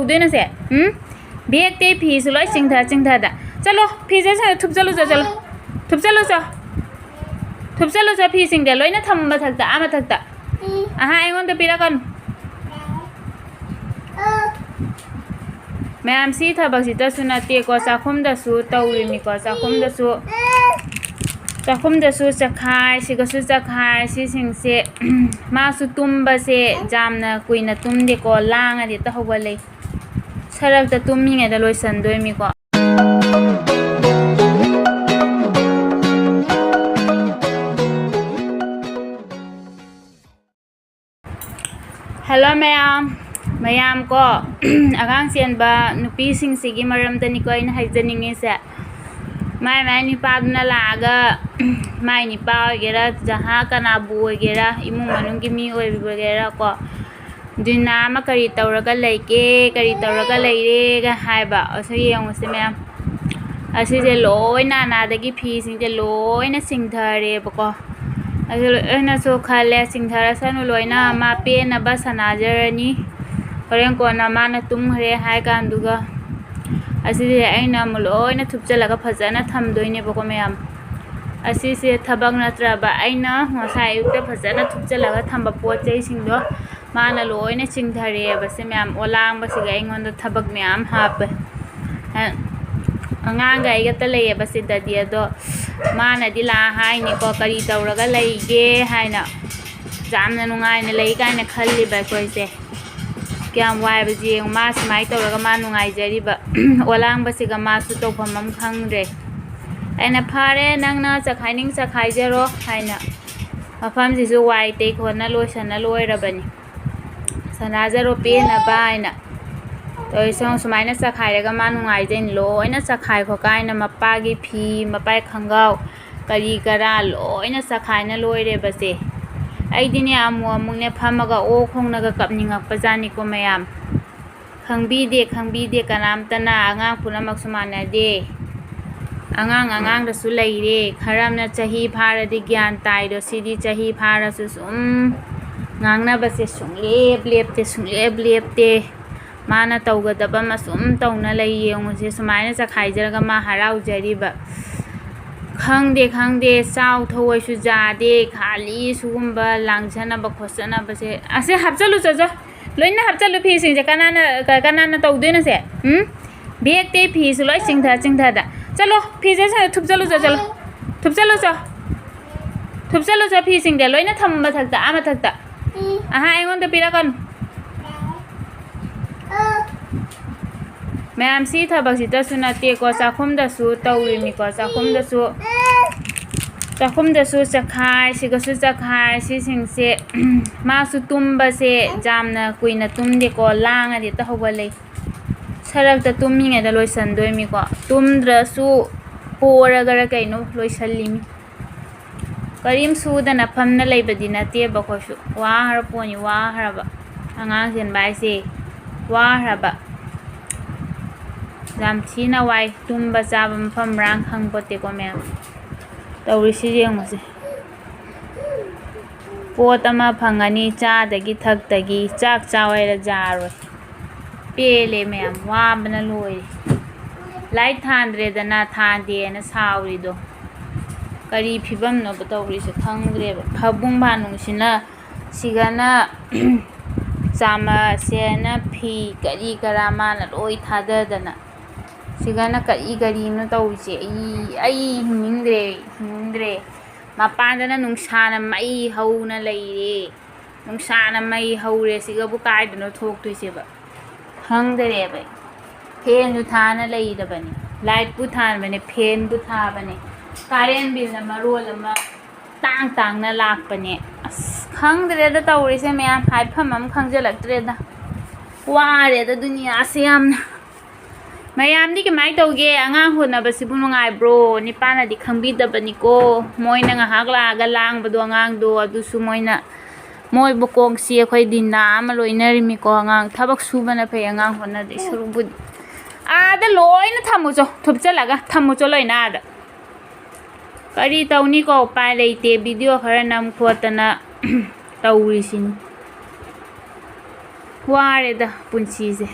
देना से बेग ते फी सुलो चिंथा दा चलो फी से थुप चलो थुप चलो फी सिंग लोइना थम मथक्ता आ मथक्ता आहा एंगोन पिरा कन मैम सी थबकसितसु नते को चाखुमदसु तौरिनि को चाखुमदसु चखाय सिगसु चखाय सिसिंगसे मासु तुम्बसे जामना कुइना तुमदे को लांगादि तहौगले सरकता तुमिङेदा लोइसनदोइमि को हेलो मैम को आगांग चेनबा नुपी सिंगसिगी मरमदनि को इन हाइजनिंगे से माय निपादुना लागा माय निपा ओगेरा जहां कनाबु ओगेरा इमुंग मनुंगी मी ओगेरा को दुना मा करी तौरगा लेके करी तौरगा लेरेगा हाइबा असो येंगसे मैम असिजे लोइना नादगी फी सिंजे लोइना सिंगथरे बको अजो खाले सिंगथरा सनु लोइना मा पेना बा सनाजरनी होरें कोना माना तुमहरे हाय कांदुगा असिजे आइना मुलोइना थुपचलगा फजना थमदोइने बको मैम असिसे थबक नत्रबा आइना ngosai युक्ते फजना थुपचलगा थंबा पोत चै सिंगदो माना लोइना सिंगथरे बसे मैम ओलांग बसिगा इंगोंद थबक मैम हाप अंगांगा इगत लेये बसे ददिया दो माना दिला हाइनि को करी तौरगा लेगे हाइना जामना नुंगाइना लेई काइना खल्लिबा कोइसे क्या वाय बजे मा समाई तौरगा मा नुंगाइजरिबा ओलांग बसिगा मासु तौफमम खंगरे आइना फारे नंगना चखाइनिंग चखाइजरो हाइना मफम जिसु वाय ते खोना लोइसना लोइरबनी सनाजरो पेना बाइना तो इसों सुमाइना चखाइरगा मा नुंगाइजेन लोइना चखाइ खोकाइना मपागी फी मपाइ खंगाव करी करा लोइना चखाइना लोइरे बसे आइदिने अमुने फमगा ओ खोंगनागा कपनिंगकपजानि को मैम खंगबीदे कनामतना आंगां पुनमक सुमानादे आंगां दसु लेइरे खरमना चही फारदि ज्ञान ताइदो सिदि चही फारसु सुम ngang base sunglep lepte mana tawgadaba masum tawna lay yengse sumaina sakhaijaraga ma harau jariba khangde saw thawai su jade khali sugumba langchana ba khosana base ase hapchalu chajo loina hapchalu phi sing kanana tawdena se beg te phi su loi chingtha da chalo phi je sa thupchalu cha phi sing de loina thamba thakta ama thakta aha engon te pira kon मैम सी थबकसितसु नते को चाखुमदसु तौरिनि को चाखुमदसु चखाय सिगसु चखाय सिसिंगसे मासु तुम्बसे जामना कुइना तुमदे को लांगादि तहौगले सरकता तुमिङेदा लोइसनदोइमि को तुमद्रसु पोरगरा कैनो लोइसल्लिमि करीम सुदना फमना लेबदि नते बखोसु वाहर पोनि वाहरबा आंगां जेनबाइसे वाहरबा जामथीना वाई तुम्बा चाब मफम रांग खंगपोते को मैम तौरिसि जेंगसे पोत अमा फंगनी चादगी थकतगी चाक चावैरा जारोय पेले मैम वाबना लोय लाइट थांद्रेदना थांदेना सावरिदो करी फिबम नो तौरिसि खंगद्रेबा फबुंग भानुंगसिना सिगाना चामा सेना फी करी करा माना लोय थाददना सिगाना करी नो तौसे आई हिंद्रे मपादना नुंसाना मई हौना लेरे नुंसाना मई हौरे सिगबु कायदनो थोक्तोइसेबा खंगदरेबा फेन जु थाना लेइदबनी लाइट बु थानबने फेन बु थाबने करेंट बिल ना मरोल मा तांग ना लाकपने अस खंगदरेदा तौरिसे मैम हाइफम हम खंगजलक्तरेदा वारेदा दुनिया से यामना मैम के माइ तौगे आंगां होनबसिबु नुंगाइब्रो निपानादि खंगबीदबनिको मोइना ngahak लागा लांगबदो आंगांदो अदुसु मोइना मोइबु कोंगसि अखोइ दिना अमा लोइनरिमिको आंगां थबक सुबना फै आंगां होनदि सुरुबु आदा लोइना थमुचो थुपचलागा थमुचो लोइना आदा करी तौनी को उपाय लेते वीडियो खरा नम खोतना तौरिसिनि वारेदा पुंसीसे